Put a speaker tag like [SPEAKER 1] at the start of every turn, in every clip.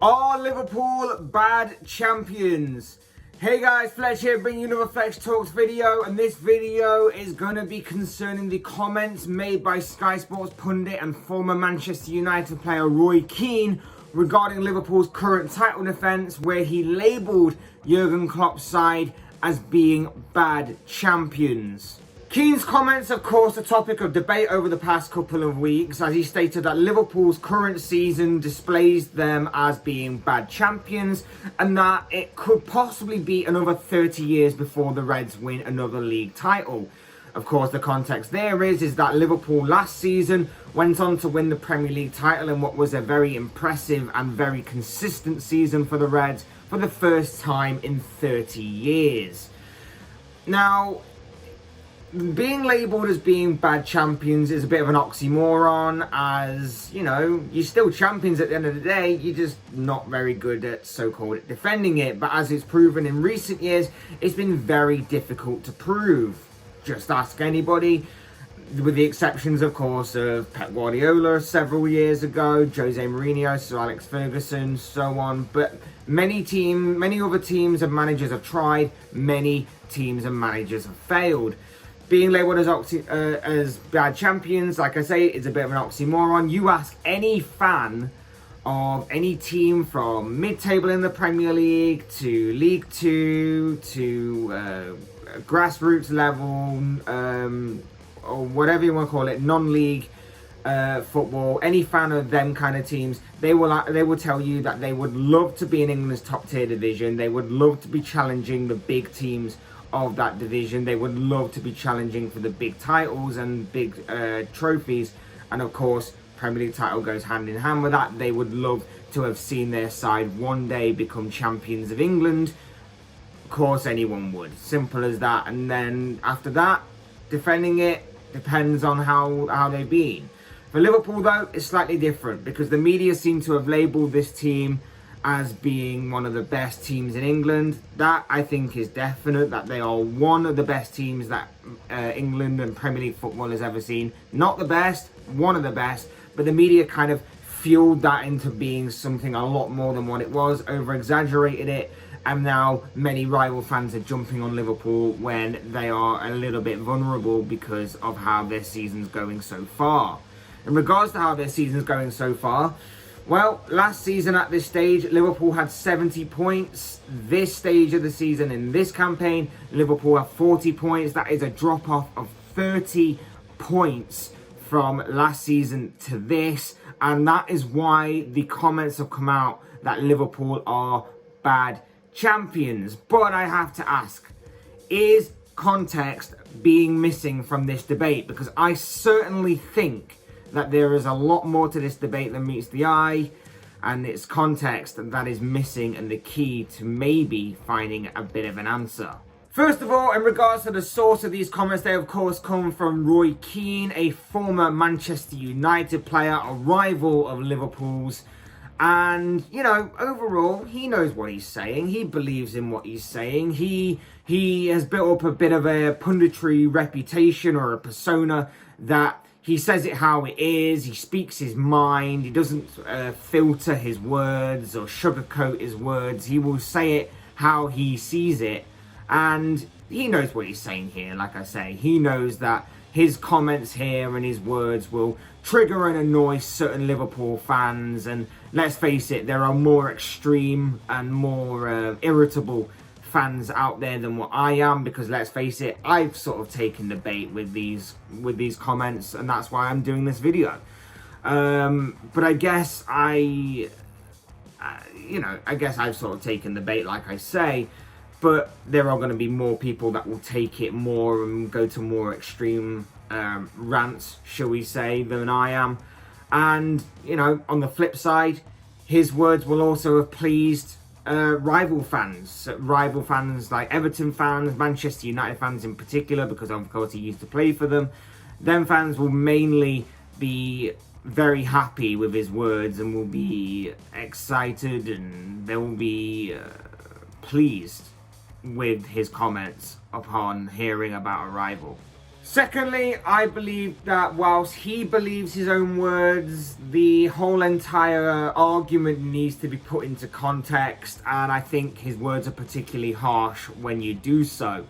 [SPEAKER 1] Are Liverpool bad champions? Hey guys, Fletch here, bringing you another Fletch Talks video, and this video is going to be concerning the comments made by Sky Sports pundit and former Manchester United player Roy Keane regarding Liverpool's current title defence, where he labelled Jurgen Klopp's side as being bad champions. Keane's comments, of course, a topic of debate over the past couple of weeks, as he stated that Liverpool's current season displays them as being bad champions and that it could possibly be another 30 years before the Reds win another league title. Of course, the context there is that Liverpool last season went on to win the Premier League title in what was a very impressive and very consistent season for the Reds for the first time in 30 years. Now, being labelled as being bad champions is a bit of an oxymoron, as, you know, you're still champions at the end of the day, you're just not very good at so-called defending it. But as it's proven in recent years, it's been very difficult to prove. Just ask anybody, with the exceptions, of course, of Pep Guardiola several years ago, Jose Mourinho, Sir Alex Ferguson, so on. But many other teams and managers have tried, many teams and managers have failed. Being labelled as bad champions, like I say, is a bit of an oxymoron. You ask any fan of any team from mid-table in the Premier League to League Two to grassroots level, or whatever you want to call it, non-league football, any fan of them kind of teams, they will tell you that they would love to be in England's top tier division. They would love to be challenging the big teams of that division. They would love to be challenging for the big titles and big trophies, and of course Premier League title goes hand in hand with that. They would love to have seen their side one day become champions of England. Of course, anyone would, simple as that. And then after that, defending it depends on how they've been. For Liverpool though, it's slightly different, because the media seem to have labelled this team as being one of the best teams in England. That, I think, is definite, that they are one of the best teams that England and Premier League football has ever seen. Not the best, one of the best, but the media kind of fueled that into being something a lot more than what it was, over-exaggerated it, and now many rival fans are jumping on Liverpool when they are a little bit vulnerable because of how their season's going so far. In regards to how their season's going so far, well, last season at this stage, Liverpool had 70 points. This stage of the season, in this campaign, Liverpool have 40 points. That is a drop-off of 30 points from last season to this. And that is why the comments have come out that Liverpool are bad champions. But I have to ask, is context being missing from this debate? Because I certainly think that there is a lot more to this debate than meets the eye, and it's context that is missing and the key to maybe finding a bit of an answer. First of all, in regards to the source of these comments, they of course come from Roy Keane, a former Manchester United player, a rival of Liverpool's. And, you know, overall, he knows what he's saying. He believes in what he's saying. He has built up a bit of a punditry reputation, or a persona, that he says it how it is. He speaks his mind. He doesn't filter his words or sugarcoat his words. He will say it how he sees it. And he knows what he's saying here. Like I say, he knows that his comments here and his words will trigger and annoy certain Liverpool fans. And let's face it, there are more extreme and more irritable fans out there than what I am, because let's face it, I've sort of taken the bait with these comments, and that's why I'm doing this video. But I guess I guess I've sort of taken the bait, like I say, but there are going to be more people that will take it more and go to more extreme rants, shall we say, than I am. And, you know, on the flip side, his words will also have pleased rival fans like Everton fans, Manchester United fans in particular, because of course he used to play for them. Them fans will mainly be very happy with his words and will be excited, and they will be pleased with his comments upon hearing about a rival. Secondly, I believe that whilst he believes his own words, the whole entire argument needs to be put into context, and I think his words are particularly harsh when you do so.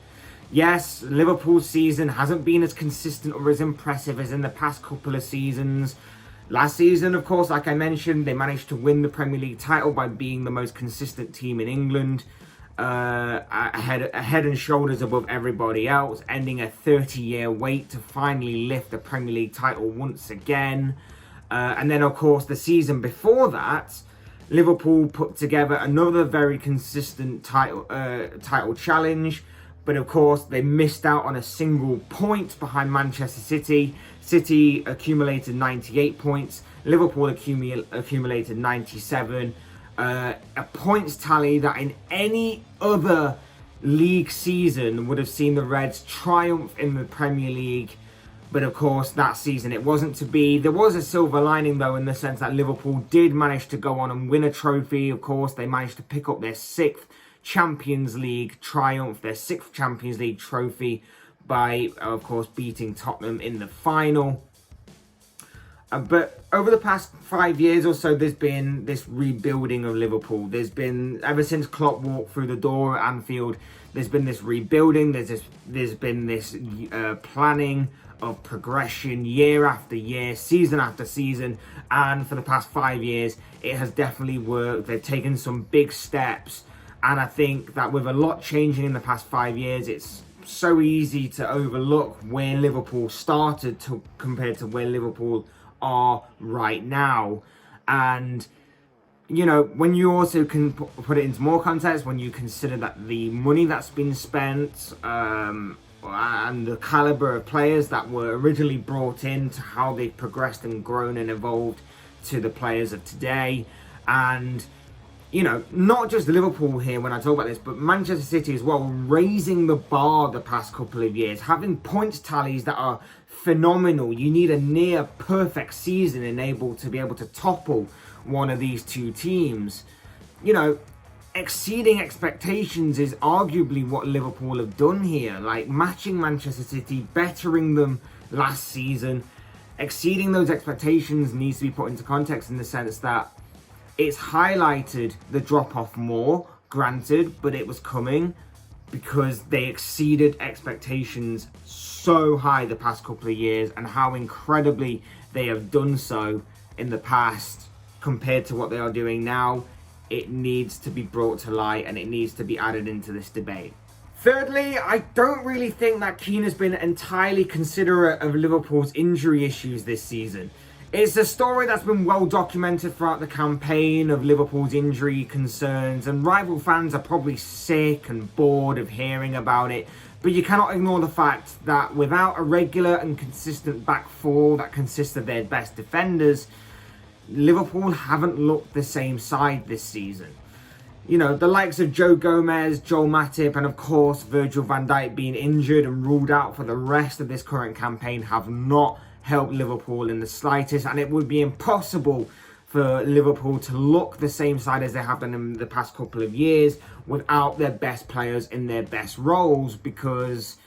[SPEAKER 1] Yes, Liverpool's season hasn't been as consistent or as impressive as in the past couple of seasons. Last season, of course, like I mentioned, they managed to win the Premier League title by being the most consistent team in England. Head and shoulders above everybody else, ending a 30-year wait to finally lift the Premier League title once again. And then, of course, the season before that, Liverpool put together another very consistent title challenge. But, of course, they missed out on a single point behind Manchester City. City accumulated 98 points. Liverpool accumulated 97. A points tally that in any other league season would have seen the Reds triumph in the Premier League. But of course, that season it wasn't to be. There was a silver lining though, in the sense that Liverpool did manage to go on and win a trophy. Of course, they managed to pick up their 6th Champions League triumph, their 6th Champions League trophy by, of course, beating Tottenham in the final. But over the past 5 years or so, there's been this rebuilding of Liverpool. There's been, ever since Klopp walked through the door at Anfield, there's been this rebuilding. There's been this planning of progression year after year, season after season. And for the past 5 years, it has definitely worked. They've taken some big steps. And I think that with a lot changing in the past 5 years, it's so easy to overlook where Liverpool started compared to where Liverpool are right now. And you know, when you also can put it into more context, when you consider that the money that's been spent and the caliber of players that were originally brought in, to how they've progressed and grown and evolved to the players of today. And you know, not just Liverpool here when I talk about this, but Manchester City as well, raising the bar the past couple of years, having points tallies that are phenomenal. You need a near perfect season to be able to topple one of these two teams. You know, exceeding expectations is arguably what Liverpool have done here, like matching Manchester City, bettering them last season. Exceeding those expectations needs to be put into context in the sense that it's highlighted the drop-off more, granted, but it was coming because they exceeded expectations so high the past couple of years, and how incredibly they have done so in the past compared to what they are doing now. It needs to be brought to light and it needs to be added into this debate. Thirdly, I don't really think that Keane has been entirely considerate of Liverpool's injury issues this season. It's a story that's been well documented throughout the campaign of Liverpool's injury concerns, and rival fans are probably sick and bored of hearing about it. But you cannot ignore the fact that without a regular and consistent back four that consists of their best defenders, Liverpool haven't looked the same side this season. You know, the likes of Joe Gomez, Joel Matip, and of course Virgil van Dijk being injured and ruled out for the rest of this current campaign have not help Liverpool in the slightest, and it would be impossible for Liverpool to look the same side as they have done in the past couple of years without their best players in their best roles, because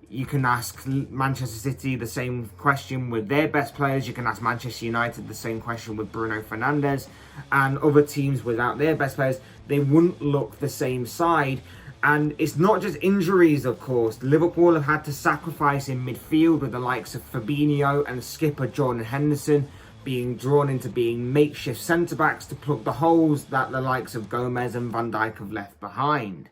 [SPEAKER 1] you can ask Manchester City the same question with their best players, you can ask Manchester United the same question with Bruno Fernandes, and other teams without their best players, they wouldn't look the same side. And it's not just injuries, of course. Liverpool have had to sacrifice in midfield with the likes of Fabinho and skipper Jordan Henderson being drawn into being makeshift centre-backs to plug the holes that the likes of Gomez and Van Dijk have left behind.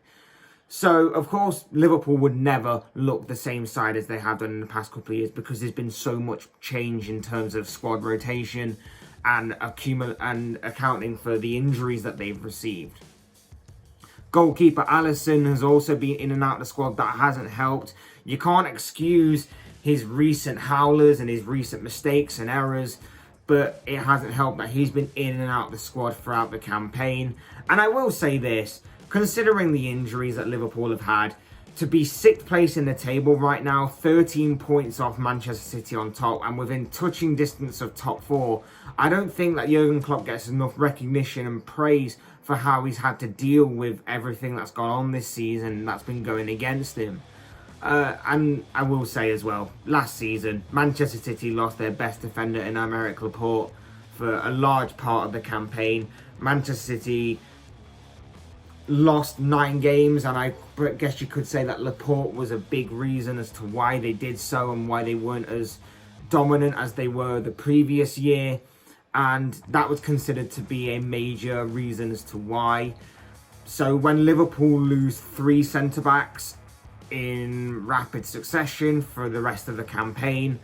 [SPEAKER 1] So, of course, Liverpool would never look the same side as they have done in the past couple of years, because there's been so much change in terms of squad rotation and accounting for the injuries that they've received. Goalkeeper Alisson has also been in and out of the squad. That hasn't helped. You can't excuse his recent howlers and his recent mistakes and errors, but it hasn't helped that he's been in and out of the squad throughout the campaign. And I will say this, considering the injuries that Liverpool have had, to be 6th place in the table right now, 13 points off Manchester City on top, and within touching distance of top 4, I don't think that Jurgen Klopp gets enough recognition and praise for how he's had to deal with everything that's gone on this season that's been going against him. And I will say as well, last season, Manchester City lost their best defender in Aymeric Laporte for a large part of the campaign. Manchester City lost 9 games, and I guess you could say that Laporte was a big reason as to why they did so and why they weren't as dominant as they were the previous year. And that was considered to be a major reason as to why. So when Liverpool lose 3 centre-backs in rapid succession for the rest of the campaign,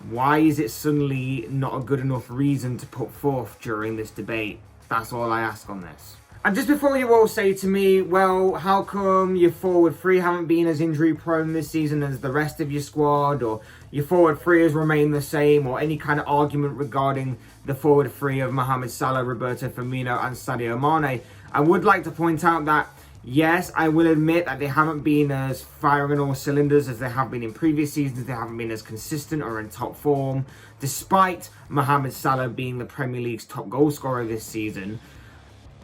[SPEAKER 1] why is it suddenly not a good enough reason to put forth during this debate? That's all I ask on this. And just before you all say to me, well, how come your forward three haven't been as injury prone this season as the rest of your squad, or your forward three has remained the same, or any kind of argument regarding the forward three of Mohamed Salah, Roberto Firmino and Sadio Mane, I would like to point out that yes, I will admit that they haven't been as firing on all cylinders as they have been in previous seasons. They haven't been as consistent or in top form, despite Mohamed Salah being the Premier League's top goal scorer this season.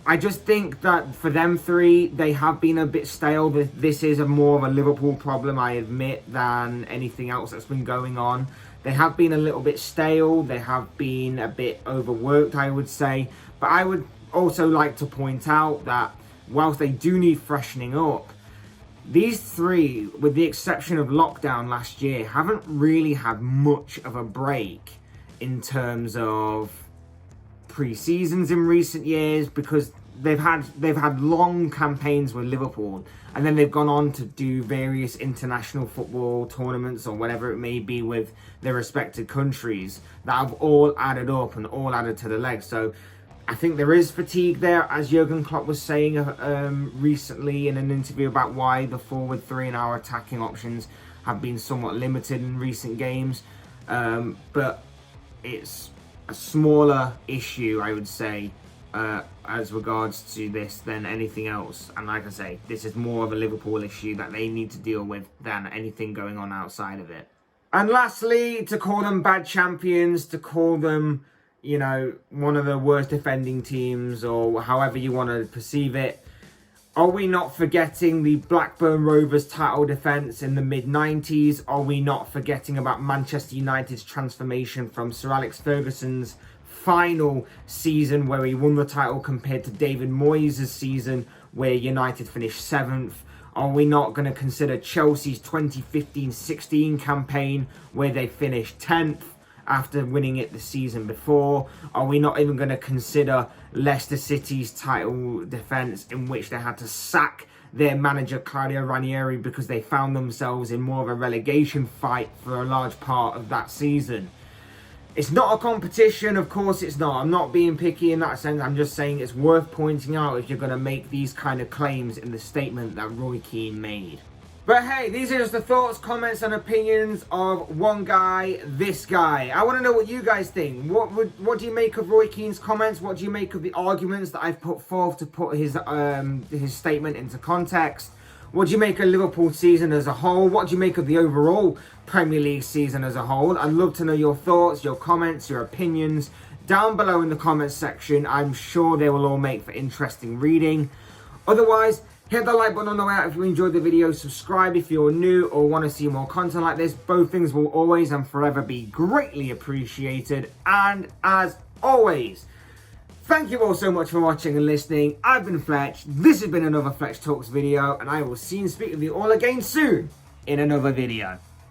[SPEAKER 1] I just think that for them three, they have been a bit stale. This is more of a Liverpool problem, I admit, than anything else that's been going on. They have been a little bit stale. They have been a bit overworked, I would say. But I would also like to point out that whilst they do need freshening up, these three, with the exception of lockdown last year, haven't really had much of a break in terms of pre-seasons in recent years, because they've had long campaigns with Liverpool, and then they've gone on to do various international football tournaments or whatever it may be with their respective countries that have all added up and all added to the legs. So I think there is fatigue there, as Jurgen Klopp was saying recently in an interview about why the forward three and our attacking options have been somewhat limited in recent games. But it's a smaller issue, I would say, as regards to this than anything else. And like I say, this is more of a Liverpool issue that they need to deal with than anything going on outside of it. And lastly, to call them bad champions, to call them, you know, one of the worst defending teams, or however you want to perceive it, are we not forgetting the Blackburn Rovers title defence in the mid-90s? Are we not forgetting about Manchester United's transformation from Sir Alex Ferguson's final season where he won the title compared to David Moyes' season where United finished 7th? Are we not going to consider Chelsea's 2015-16 campaign where they finished 10th? After winning it the season before? Are we not even going to consider Leicester City's title defence, in which they had to sack their manager Claudio Ranieri because they found themselves in more of a relegation fight for a large part of that season? It's not a competition, of course it's not. I'm not being picky in that sense. I'm just saying it's worth pointing out if you're going to make these kind of claims in the statement that Roy Keane made. But hey, these are just the thoughts, comments and opinions of one guy, this guy. I want to know what you guys think. What do you make of Roy Keane's comments? What do you make of the arguments that I've put forth to put his statement into context? What do you make of Liverpool's season as a whole? What do you make of the overall Premier League season as a whole? I'd love to know your thoughts, your comments, your opinions down below in the comments section. I'm sure they will all make for interesting reading. Otherwise, hit the like button on the way out if you enjoyed the video. Subscribe if you're new or want to see more content like this. Both things will always and forever be greatly appreciated. And as always, thank you all so much for watching and listening. I've been Fletch. This has been another Fletch Talks video. And I will see and speak with you all again soon in another video.